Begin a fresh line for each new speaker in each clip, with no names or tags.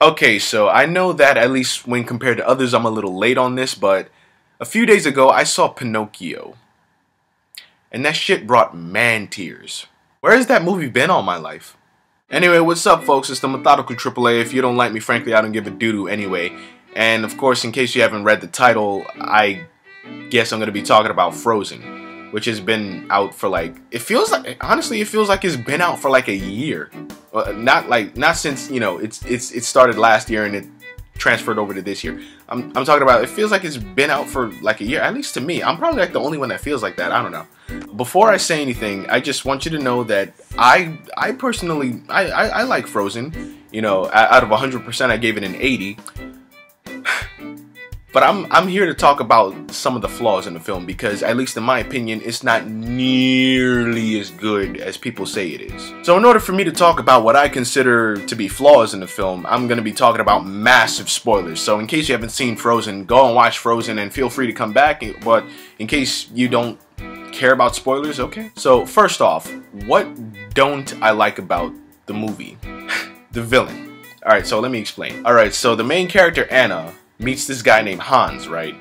Okay, so I know that at least when compared to others, I'm a little late on this, but a few days ago I saw Pinocchio, and that shit brought man tears. Where has that movie been all my life? Anyway, what's up, folks? It's the Methodical AAA. If you don't like me, frankly, I don't give a doo-doo anyway. And of course, in case you haven't read the title, I guess I'm going to be talking about Frozen, which has been out for like, honestly, it feels like it's been out for like a year. Not since, you know, it started last year and it transferred over to this year. I'm talking about, it feels like it's been out for like a year, at least to me. I'm probably like the only one that feels like that. I don't know. Before I say anything, I just want you to know that I personally, I like Frozen. You know, out of 100%, I gave it an 80. But I'm here to talk about some of the flaws in the film because, at least in my opinion, it's not nearly as good as people say it is. So in order for me to talk about what I consider to be flaws in the film, I'm going to be talking about massive spoilers. So in case you haven't seen Frozen, go and watch Frozen and feel free to come back. But in case you don't care about spoilers, okay? So first off, what don't I like about the movie? The villain. Alright, so let me explain. Alright, so the main character, Anna, meets this guy named Hans, right?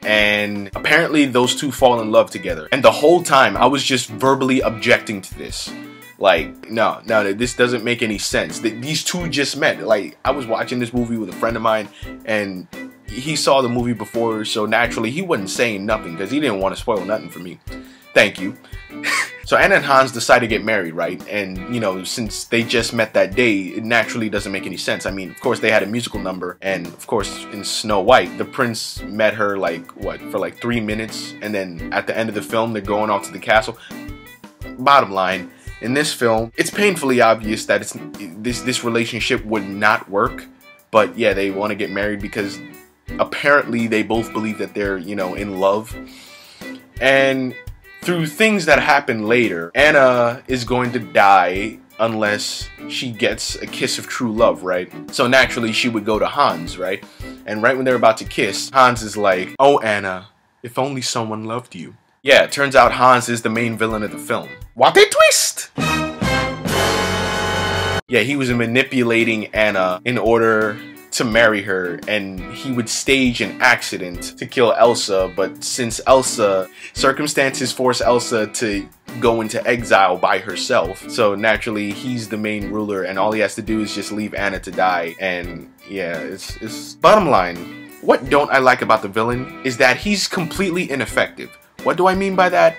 And apparently those two fall in love together. And the whole time I was just verbally objecting to this. Like, no, this doesn't make any sense. These two just met. Like, I was watching this movie with a friend of mine and he saw the movie before, so naturally he wasn't saying nothing because he didn't want to spoil nothing for me. Thank you. So Anna and Hans decide to get married, right? And, you know, since they just met that day, it naturally doesn't make any sense. I mean, of course, they had a musical number. And, of course, in Snow White, the prince met her, like, what, for like 3 minutes. And then at the end of the film, they're going off to the castle. Bottom line, in this film, it's painfully obvious that this relationship would not work. But, yeah, they want to get married because apparently they both believe that they're, you know, in love. And through things that happen later, Anna is going to die unless she gets a kiss of true love, right? So naturally, she would go to Hans, right? And right when they're about to kiss, Hans is like, "Oh, Anna, if only someone loved you." Yeah, it turns out Hans is the main villain of the film. What a twist! Yeah, he was manipulating Anna in order to marry her, and he would stage an accident to kill Elsa, but since circumstances force Elsa to go into exile by herself, so naturally he's the main ruler and all he has to do is just leave Anna to die. And yeah, it's bottom line, what don't I like about the villain is that he's completely ineffective. What do I mean by that?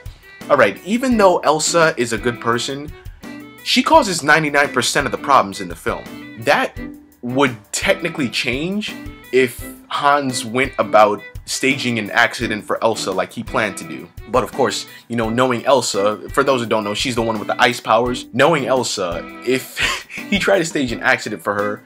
Alright, even though Elsa is a good person, she causes 99% of the problems in the film. That would technically change if Hans went about staging an accident for Elsa like he planned to do. But of course, you know, knowing Elsa, for those who don't know, she's the one with the ice powers. Knowing Elsa, if he tried to stage an accident for her,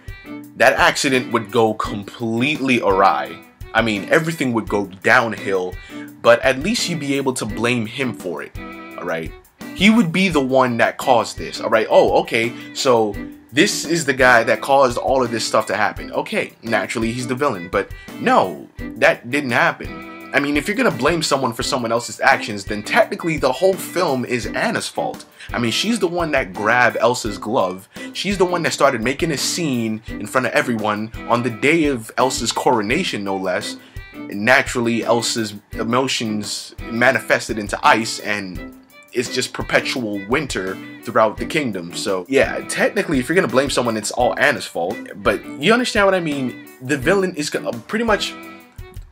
that accident would go completely awry. I mean, everything would go downhill, but at least you'd be able to blame him for it, alright? He would be the one that caused this, alright? Oh, okay, so this is the guy that caused all of this stuff to happen. Okay, naturally he's the villain, but no, that didn't happen. I mean, if you're gonna blame someone for someone else's actions, then technically the whole film is Anna's fault. I mean, she's the one that grabbed Elsa's glove. She's the one that started making a scene in front of everyone on the day of Elsa's coronation, no less. And naturally, Elsa's emotions manifested into ice, and it's just perpetual winter throughout the kingdom. So yeah, technically if you're gonna blame someone, it's all Anna's fault. But you understand what I mean? The villain is pretty much,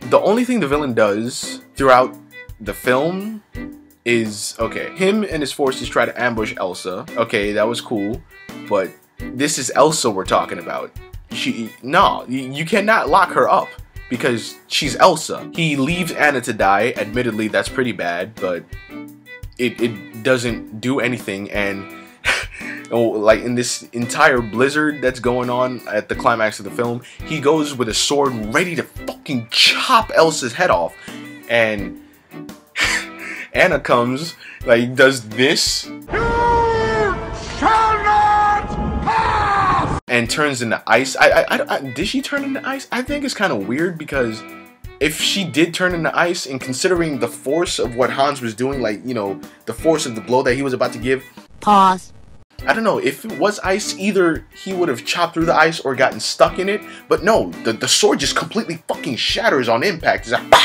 the only thing the villain does throughout the film is, okay, him and his forces try to ambush Elsa. Okay, that was cool, but this is Elsa we're talking about. You cannot lock her up because she's Elsa. He leaves Anna to die. Admittedly, that's pretty bad, but it doesn't do anything. And oh, like in this entire blizzard that's going on at the climax of the film, he goes with a sword ready to fucking chop Elsa's head off, and Anna comes, like, does this, "You shall not pass!" and turns into ice. Did she turn into ice? I think it's kind of weird because if she did turn into ice, and considering the force of what Hans was doing, like, you know, the force of the blow that he was about to give.
Pause.
I don't know, if it was ice, either he would have chopped through the ice or gotten stuck in it. But no, the sword just completely fucking shatters on impact. It's like, bah!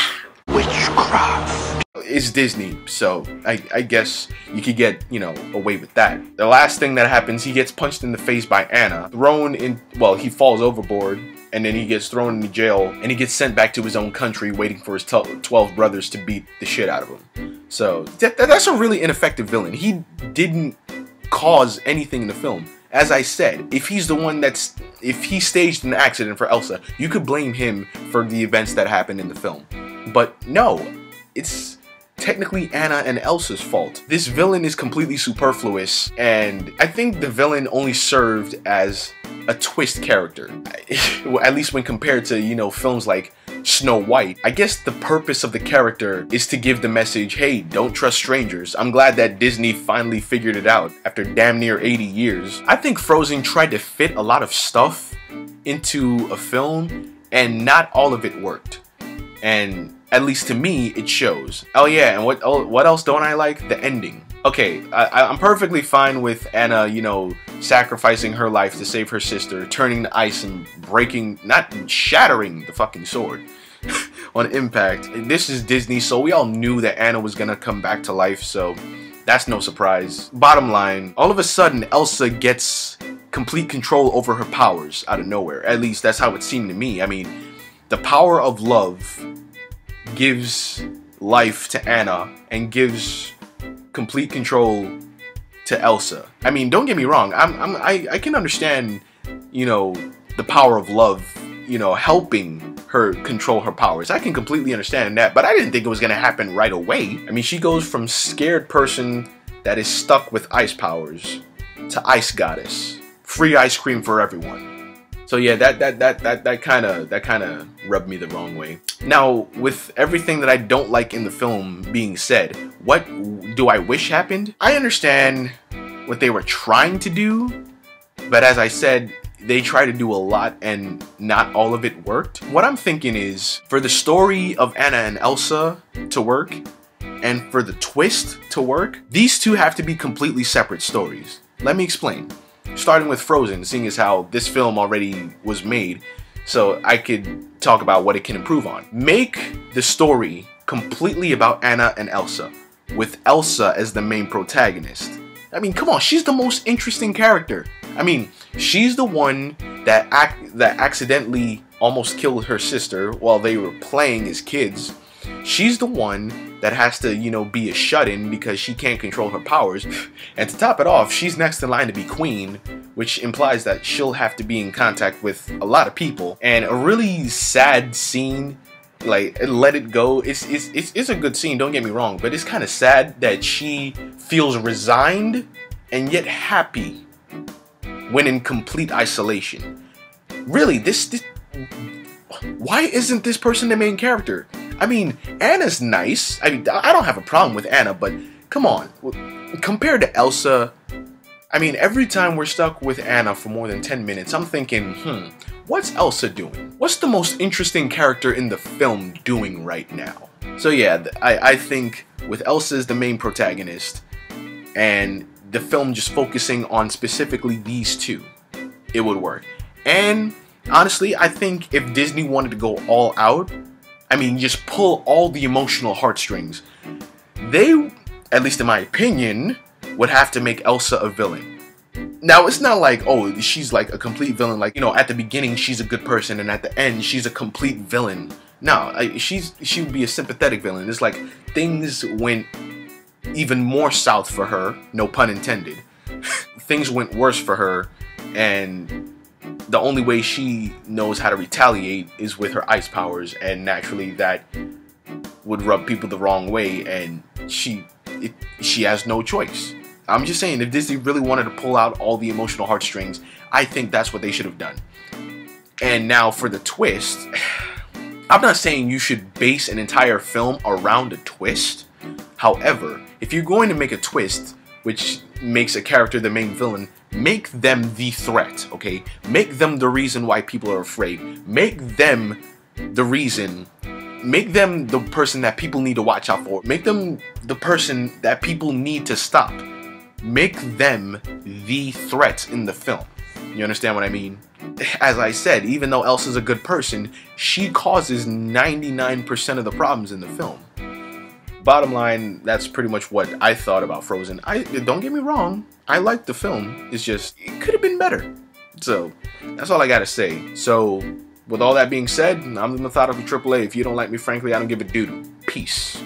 Witchcraft. It's Disney, so I guess you could get, you know, away with that. The last thing that happens, he gets punched in the face by Anna, thrown in, well, he falls overboard, and then he gets thrown into jail, and he gets sent back to his own country, waiting for his 12 brothers to beat the shit out of him. So that's a really ineffective villain. He didn't cause anything in the film. As I said, if he's the one if he staged an accident for Elsa, you could blame him for the events that happened in the film. But no, it's technically Anna and Elsa's fault. This villain is completely superfluous, and I think the villain only served as a twist character, at least when compared to, you know, films like Snow White. I guess the purpose of the character is to give the message, hey, don't trust strangers. I'm glad that Disney finally figured it out after damn near 80 years. I think Frozen tried to fit a lot of stuff into a film, and not all of it worked. And at least to me, it shows. Oh yeah, and what else don't I like? The ending. Okay, I'm perfectly fine with Anna, you know, sacrificing her life to save her sister, turning the ice and breaking, not shattering the fucking sword on impact. This is Disney, so we all knew that Anna was gonna come back to life, so that's no surprise. Bottom line, all of a sudden, Elsa gets complete control over her powers out of nowhere. At least that's how it seemed to me. I mean, the power of love gives life to Anna and gives complete control to Elsa. I mean, don't get me wrong. I can understand, you know, the power of love, you know, helping her control her powers. I can completely understand that, but I didn't think it was gonna happen right away. I mean, she goes from scared person that is stuck with ice powers to ice goddess. Free ice cream for everyone. So yeah, that kind of rubbed me the wrong way. Now, with everything that I don't like in the film being said, what do I wish happened? I understand what they were trying to do, but as I said, they tried to do a lot and not all of it worked. What I'm thinking is, for the story of Anna and Elsa to work, and for the twist to work, these two have to be completely separate stories. Let me explain. Starting with Frozen, seeing as how this film already was made, so I could talk about what it can improve on. Make the story completely about Anna and Elsa, with Elsa as the main protagonist. I mean, come on, she's the most interesting character. I mean, she's the one that accidentally almost killed her sister while they were playing as kids. She's the one that has to, you know, be a shut-in because she can't control her powers. And to top it off, she's next in line to be queen, which implies that she'll have to be in contact with a lot of people. And a really sad scene, like Let It Go, it's a good scene, don't get me wrong, but it's kind of sad that she feels resigned and yet happy when in complete isolation. Really, why isn't this person the main character? I mean, Anna's nice. I mean, I don't have a problem with Anna, but come on. Compared to Elsa, I mean, every time we're stuck with Anna for more than 10 minutes, I'm thinking, what's Elsa doing? What's the most interesting character in the film doing right now? So yeah, I think with Elsa as the main protagonist, and the film just focusing on specifically these two, it would work. And honestly, I think if Disney wanted to go all out, I mean, just pull all the emotional heartstrings, they, at least in my opinion, would have to make Elsa a villain. Now, it's not like, oh, she's like a complete villain, like, you know, at the beginning she's a good person and at the end she's a complete villain. No, she would be a sympathetic villain. It's like things went even more south for her, no pun intended. Things went worse for her, and the only way she knows how to retaliate is with her ice powers, and naturally that would rub people the wrong way, and she has no choice. I'm just saying, if Disney really wanted to pull out all the emotional heartstrings, I think that's what they should have done. And now for the twist, I'm not saying you should base an entire film around a twist. However, if you're going to make a twist which makes a character the main villain, make them the threat, okay? Make them the reason why people are afraid. Make them the reason. Make them the person that people need to watch out for. Make them the person that people need to stop. Make them the threat in the film. You understand what I mean? As I said, even though Elsa's a good person, she causes 99% of the problems in the film. Bottom line, that's pretty much what I thought about Frozen. Don't get me wrong, I liked the film. It's just, it could have been better. So, that's all I gotta say. So, with all that being said, I'm the Methodical AAA. If you don't like me, frankly, I don't give a doo-doo. Peace.